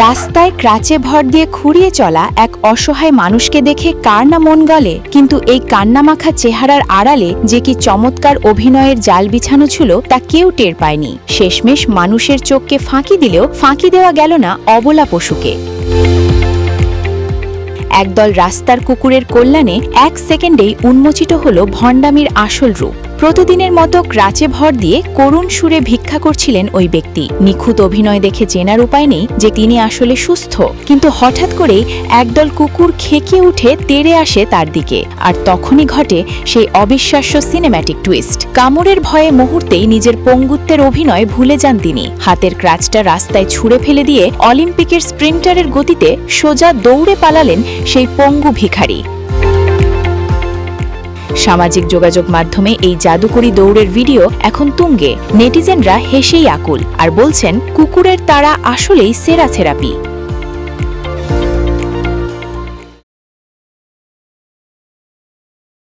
রাস্তায় ক্রাচে ভর দিয়ে খুঁড়িয়ে চলা এক অসহায় মানুষকে দেখে কার না মন গলে, কিন্তু এই কান্নামাখা চেহারার আড়ালে যে কি চমৎকার অভিনয়ের জাল বিছানো ছিল তা কেউ টের পায়নি। শেষমেশ মানুষের চোখকে ফাঁকি দিলেও ফাঁকি দেওয়া গেল না অবলা পশুকে। একদল রাস্তার কুকুরের কল্যাণে 1 সেকেন্ডেই উন্মোচিত হল ভণ্ডামির আসল রূপ। প্রতিদিনের মতো ক্রাচে ভর দিয়ে করুণ সুরে ভিক্ষা করছিলেন ওই ব্যক্তি। নিখুঁত অভিনয় দেখে চেনার উপায় নেই যে তিনি আসলে সুস্থ, কিন্তু হঠাৎ করেই একদল কুকুর খেকিয়ে উঠে তেড়ে আসে তার দিকে, আর তখনই ঘটে সেই অবিশ্বাস্য সিনেম্যাটিক টুইস্ট। কামড়ের ভয়ে মুহূর্তেই নিজের পঙ্গুত্বের অভিনয় ভুলে যান তিনি। হাতের ক্রাচটা রাস্তায় ছুঁড়ে ফেলে দিয়ে অলিম্পিকের স্প্রিন্টারের গতিতে সোজা দৌড়ে পালালেন সেই পঙ্গু ভিখারি। সামাজিক যোগাযোগ মাধ্যমে এই জাদুকরী দৌড়ের ভিডিও এখন তুঙ্গে। নেটিজেনরা হেসেই আকুল আর বলছেন কুকুরের তাড়া আসলেই সেরা থেরাপি।